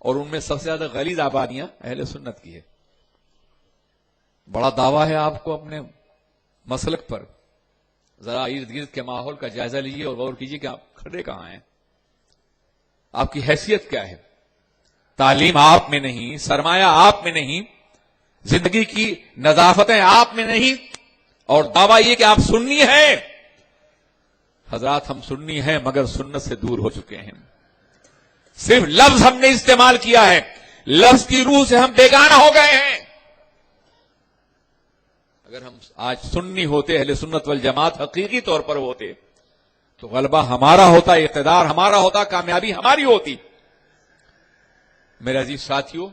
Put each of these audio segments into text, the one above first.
اور ان میں سب سے زیادہ غلیظ آبادیاں اہل سنت کی ہے. بڑا دعویٰ ہے آپ کو اپنے مسلک پر. ذرا ارد گرد کے ماحول کا جائزہ لیجیے اور غور کیجیے کہ آپ کھڑے کہاں ہیں, آپ کی حیثیت کیا ہے. تعلیم آپ میں نہیں, سرمایہ آپ میں نہیں, زندگی کی نظافتیں آپ میں نہیں, اور دعویٰ یہ کہ آپ سنی ہیں. حضرات ہم سنی ہیں مگر سنت سے دور ہو چکے ہیں. صرف لفظ ہم نے استعمال کیا ہے, لفظ کی روح سے ہم بیگانہ ہو گئے ہیں. اگر ہم آج سنی ہوتے, اہل سنت والجماعت حقیقی طور پر ہوتے, تو غلبہ ہمارا ہوتا, اقتدار ہمارا ہوتا, کامیابی ہماری ہوتی. میرے عزیز ساتھیوں,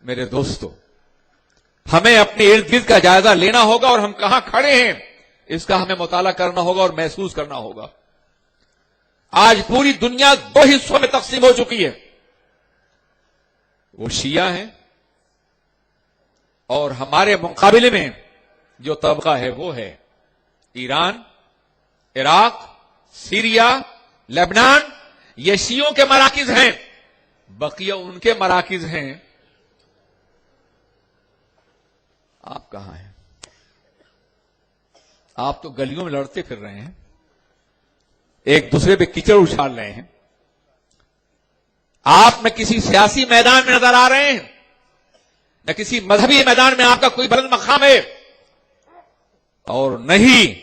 میرے دوستوں, ہمیں اپنے ارد گرد کا جائزہ لینا ہوگا اور ہم کہاں کھڑے ہیں اس کا ہمیں مطالعہ کرنا ہوگا اور محسوس کرنا ہوگا. آج پوری دنیا دو حصوں میں تقسیم ہو چکی ہے. وہ شیعہ ہیں اور ہمارے مقابلے میں جو طبقہ ہے وہ ہے ایران, عراق, سیریا, لبنان. یہ شیعوں کے مراکز ہیں, بقیہ ان کے مراکز ہیں. آپ کہاں ہیں؟ آپ تو گلیوں میں لڑتے پھر رہے ہیں, ایک دوسرے پہ کیچڑ اچھال رہے ہیں. آپ نہ کسی سیاسی میدان میں نظر آ رہے ہیں, نہ کسی مذہبی میدان میں آپ کا کوئی بلند مقام ہے, اور نہیں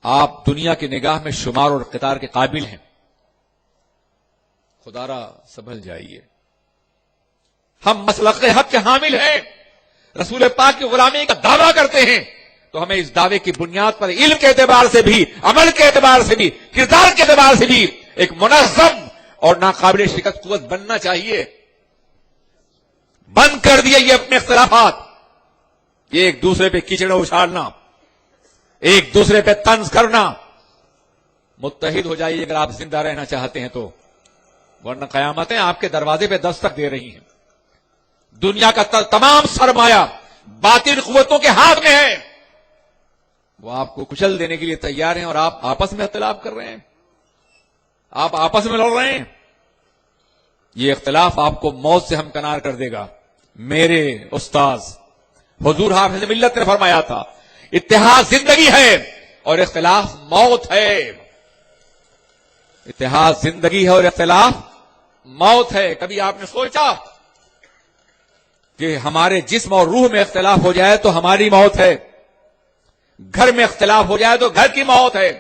آپ دنیا کی نگاہ میں شمار اور قطار کے قابل ہیں. خدا را سنبھل جائیے. ہم مسلک حق کے حامل ہیں, رسول پاک کی غلامی کا دعویٰ کرتے ہیں, تو ہمیں اس دعوے کی بنیاد پر علم کے اعتبار سے بھی, عمل کے اعتبار سے بھی, کردار کے اعتبار سے بھی ایک منظم اور ناقابل شکست قوت بننا چاہیے. بند کر دیے یہ اپنے اختلافات, یہ ایک دوسرے پہ کیچڑ اچھالنا, ایک دوسرے پہ طنز کرنا. متحد ہو جائیے اگر آپ زندہ رہنا چاہتے ہیں تو, ورنہ قیامتیں آپ کے دروازے پہ دستک دے رہی ہیں. دنیا کا تمام سرمایہ باطل قوتوں کے ہاتھ میں ہے, وہ آپ کو کچل دینے کے لیے تیار ہیں, اور آپ آپس میں اختلاف کر رہے ہیں, آپ آپس میں لڑ رہے ہیں. یہ اختلاف آپ کو موت سے ہمکنار کر دے گا. میرے استاد حضور حافظ ملت نے فرمایا تھا, اتحاد زندگی ہے اور اختلاف موت ہے. اتحاد زندگی ہے اور اختلاف موت ہے. کبھی آپ نے سوچا کہ ہمارے جسم اور روح میں اختلاف ہو جائے تو ہماری موت ہے, گھر میں اختلاف ہو جائے تو گھر کی موت ہے,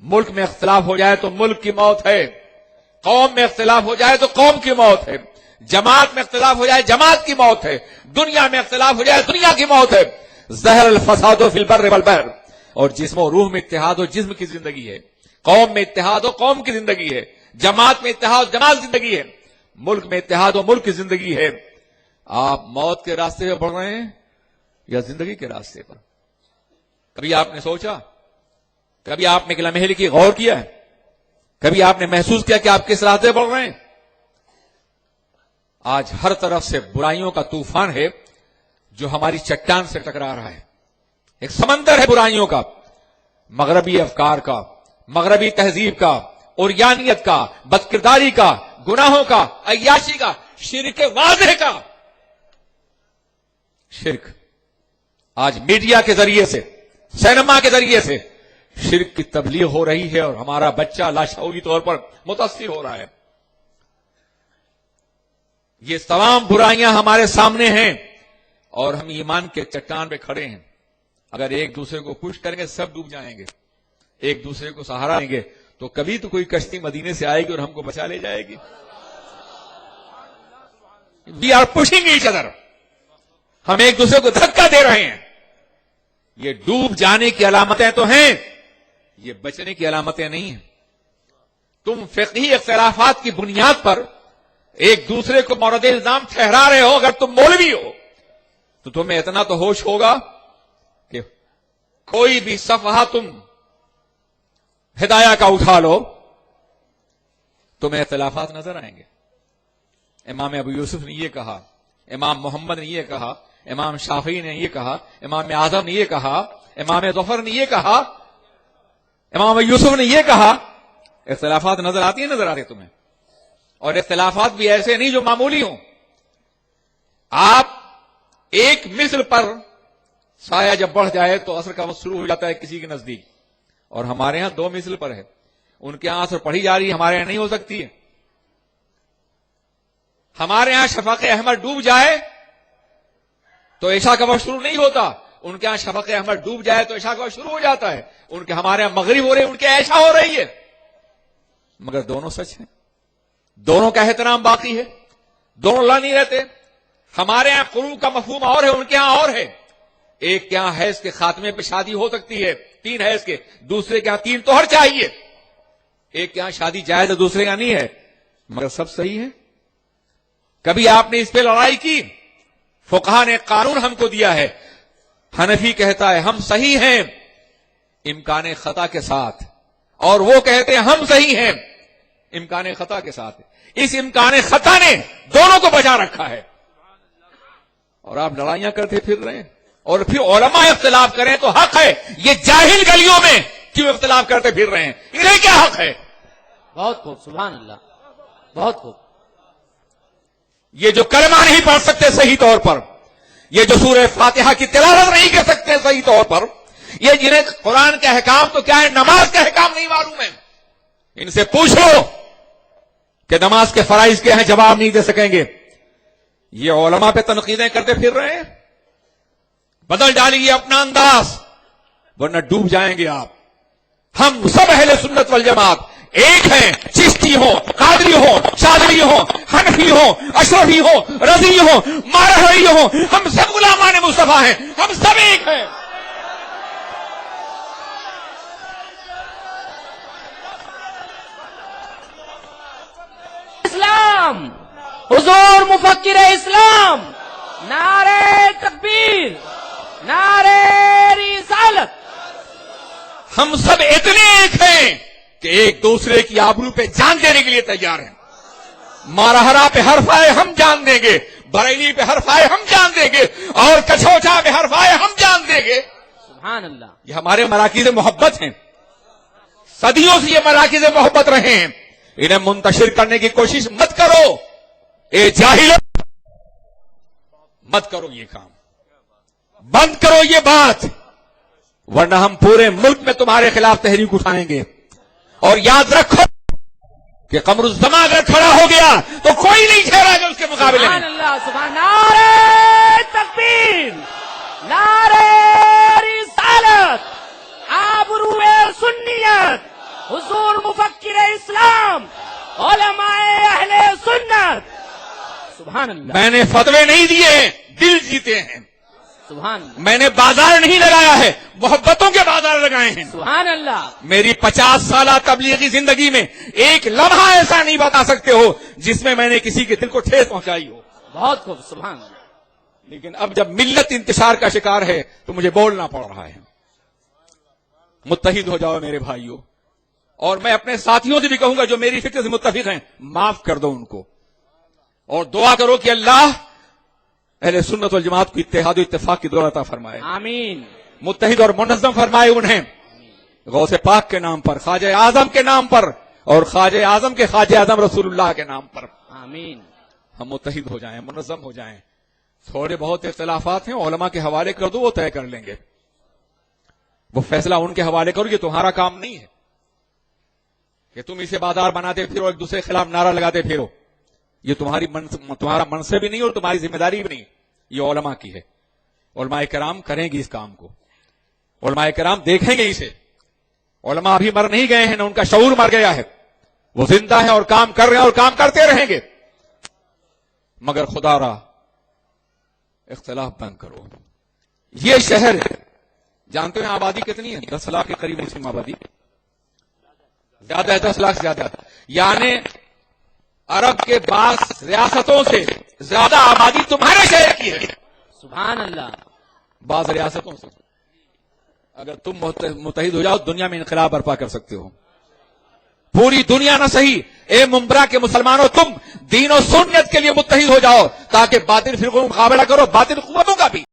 ملک میں اختلاف ہو جائے تو ملک کی موت ہے, قوم میں اختلاف ہو جائے تو قوم کی موت ہے, جماعت میں اختلاف ہو جائے جماعت کی موت ہے, دنیا میں اختلاف ہو جائے دنیا کی موت ہے. زہر الفساد فی البر والبحر. اور جسم و روح میں اتحاد و جسم کی زندگی ہے, قوم میں اتحاد و قوم کی زندگی ہے, جماعت میں اتحاد و جماعت زندگی ہے, ملک میں اتحاد و ملک کی زندگی ہے. آپ موت کے راستے پہ بڑھ رہے ہیں یا زندگی کے راستے پر؟ کبھی آپ نے سوچا, کبھی آپ نے ایک لمحے کی غور کیا ہے, کبھی آپ نے محسوس کیا کہ آپ کس راستے بڑھ رہے ہیں؟ آج ہر طرف سے برائیوں کا طوفان ہے جو ہماری چٹان سے ٹکرا رہا ہے. ایک سمندر ہے برائیوں کا, مغربی افکار کا, مغربی تہذیب کا, اوریانیت کا, بدکرداری کا, گناہوں کا, عیاشی کا, شرک واضح کا. شرک آج میڈیا کے ذریعے سے, سینما کے ذریعے سے شرک کی تبلیغ ہو رہی ہے, اور ہمارا بچہ لاشعوری طور پر متاثر ہو رہا ہے. یہ تمام برائیاں ہمارے سامنے ہیں اور ہم ایمان کے چٹان پہ کھڑے ہیں. اگر ایک دوسرے کو پش کریں گے سب ڈوب جائیں گے, ایک دوسرے کو سہارا دیں گے تو کبھی تو کوئی کشتی مدینے سے آئے گی اور ہم کو بچا لے جائے گی. We are pushing each other, ہم ایک دوسرے کو دھکا دے رہے ہیں. یہ ڈوب جانے کی علامتیں تو ہیں, یہ بچنے کی علامتیں نہیں ہیں. تم فقہی اختلافات کی بنیاد پر ایک دوسرے کو مورد الزام ٹھہرا رہے ہو. اگر تم مولوی ہو تو تمہیں اتنا تو ہوش ہوگا کہ کوئی بھی صفحہ تم ہدایہ کا اٹھا لو, تمہیں اختلافات نظر آئیں گے. امام ابو یوسف نے یہ کہا, امام محمد نے یہ کہا, امام شافعی نے یہ کہا, امام اعظم نے یہ کہا, امام ظفر نے یہ کہا, امام ابو یوسف نے یہ کہا. اختلافات نظر آتی ہیں, نظر آتے تمہیں؟ اور اختلافات بھی ایسے نہیں جو معمولی ہوں. آپ ایک مثل پر سایہ جب بڑھ جائے تو عصر کا وقت شروع ہو جاتا ہے کسی کے نزدیک, اور ہمارے ہاں 2 مثل پر ہے. ان کے ہاں عصر پڑھی جا رہی ہے, ہمارے یہاں نہیں ہو سکتی ہے. ہمارے ہاں شفق احمر ڈوب جائے تو عشاء کا وقت شروع نہیں ہوتا, ان کے ہاں شفق احمر ڈوب جائے تو عشاء کا وقت شروع ہو جاتا ہے. ان کے ہمارے ہاں مغرب ہو رہی ہے, ان کے عشاء ہو رہی ہے. مگر دونوں سچ ہیں, دونوں کا احترام باقی ہے, دونوں لا نہیں رہتے. ہمارے ہاں قروء کا مفہوم اور ہے, ان کے ہاں اور ہے. ایک کے یہاں حیض کے خاتمے پہ شادی ہو سکتی ہے 3 حیض کے, دوسرے کے یہاں 3 توہر چاہیے. ایک کے یہاں شادی جائز ہے, دوسرے کا نہیں ہے, مگر سب صحیح ہے. کبھی آپ نے اس پہ لڑائی کی؟ فقہا نے قانون ہم کو دیا ہے. حنفی کہتا ہے ہم صحیح ہیں امکان خطا کے ساتھ, اور وہ کہتے ہیں ہم صحیح ہیں امکان خطا کے ساتھ. اس امکان خطا نے دونوں کو بچا رکھا ہے, اور آپ لڑائیاں کرتے پھر رہے ہیں. اور پھر علماء اختلاف کریں تو حق ہے, یہ جاہل گلیوں میں کیوں اختلاف کرتے پھر رہے ہیں, انہیں کیا حق ہے؟ بہت خوب, سبحان اللہ, بہت خوب. یہ جو کلمہ نہیں پڑھ سکتے صحیح طور پر, یہ جو سورہ فاتحہ کی تلاوت نہیں کر سکتے صحیح طور پر, یہ جنہیں قرآن کے احکام تو کیا ہے, نماز کے احکام نہیں معلوم ہے, ان سے پوچھ لو کہ نماز کے فرائض کیا ہیں, جواب نہیں دے سکیں گے. یہ علماء پہ تنقیدیں کرتے پھر رہے ہیں. بدل ڈالیے اپنا انداز, ورنہ ڈوب جائیں گے آپ. ہم سب اہل سنت والجماعت ایک ہیں, چشتی ہو, قادری ہو, شاذلی ہو, حنفی ہو, اشرفی ہو, رضی ہو, مارہوی ہو, ہم سب غلامان مصطفیٰ ہیں, ہم سب ایک ہیں. اسلام, حضور مفکر اسلام, نعرہ تکبیر, نعرہ رسالت. ہم سب اتنے ایک ہیں کہ ایک دوسرے کی آبرو پہ جان دینے کے لیے تیار ہیں. مارہرا پہ حرف آئے ہم جان دیں گے, بریلی پہ حرف آئے ہم جان دیں گے, اور کچھوچا پہ حرف آئے ہم جان دیں گے. سبحان اللہ. یہ ہمارے مراکز محبت ہیں, صدیوں سے یہ مراکز محبت رہے ہیں. انہیں منتشر کرنے کی کوشش مت کرو, اے جاہل, مت کرو یہ کام, بند کرو یہ بات, ورنہ ہم پورے ملک میں تمہارے خلاف تحریک اٹھائیں گے. اور یاد رکھو کہ قمر الزمان اگر کھڑا ہو گیا تو کوئی نہیں ٹھہرا جو اس کے مقابلے سبحان میں. اللہ, سبحان. نعرہ تکبیر, نعرہ رسالت, آبرو سنیت, حضور مفکر اسلام, علماء اہل سنت. سبحان اللہ. میں نے فتوے نہیں دیے ہیں, دل جیتے ہیں. سبحان اللہ, میں نے بازار نہیں لگایا ہے, محبتوں کے بازار لگائے ہیں. سبحان اللہ. میری 50 سالہ تبلیغی زندگی میں ایک لمحہ ایسا نہیں بتا سکتے ہو جس میں میں نے کسی کے دل کو ٹھیس پہنچائی ہو. بہت خوب, سبحان اللہ. لیکن اب جب ملت انتشار کا شکار ہے تو مجھے بولنا پڑ رہا ہے. متحد ہو جاؤ میرے بھائیوں, اور میں اپنے ساتھیوں سے بھی کہوں گا جو میری فکر سے متفق ہیں, معاف کر دو ان کو, اور دعا کرو کہ اللہ اہل سنت والجماعت کو اتحاد و اتفاق کی دولت عطا فرمائے, آمین. متحد اور منظم فرمائے انہیں, غوث پاک کے نام پر, خواجہ اعظم کے نام پر, اور خواجہ اعظم کے خواجہ اعظم رسول اللہ کے نام پر آمین. ہم متحد ہو جائیں, منظم ہو جائیں. تھوڑے بہت اختلافات ہیں, علماء کے حوالے کر دو, وہ طے کر لیں گے. وہ فیصلہ ان کے حوالے کرو, یہ تمہارا کام نہیں ہے کہ تم اسے بازار بناتے پھرو, ایک دوسرے کے خلاف نعرہ لگاتے پھرو. یہ تمہارا منصب بھی نہیں اور تمہاری ذمہ داری بھی نہیں, یہ علماء کی ہے. علماء کرام کریں گے اس کام کو, علماء کرام دیکھیں گے اسے. علماء ابھی مر نہیں گئے ہیں, نہ ان کا شعور مر گیا ہے, وہ زندہ ہیں اور کام کر رہے ہیں اور کام کرتے رہیں گے. مگر خدا را اختلاف بند کرو. یہ شہر جانتے ہیں آبادی کتنی ہے, 10 لاکھ کے قریب مسلم آبادی, زیادہ ہے, 10 لاکھ سے زیادہ, یعنی عرب کے بعض ریاستوں سے زیادہ آبادی تمہارے شہر کی ہے. سبحان اللہ. بعض ریاستوں سے اگر تم متحد ہو جاؤ, دنیا میں انقلاب برپا کر سکتے ہو. پوری دنیا نہ صحیح, اے ممبرا کے مسلمانوں, تم دین و سنت کے لیے متحد ہو جاؤ تاکہ باطل فرقوں کا مقابلہ کرو, باطل قوتوں کا بھی.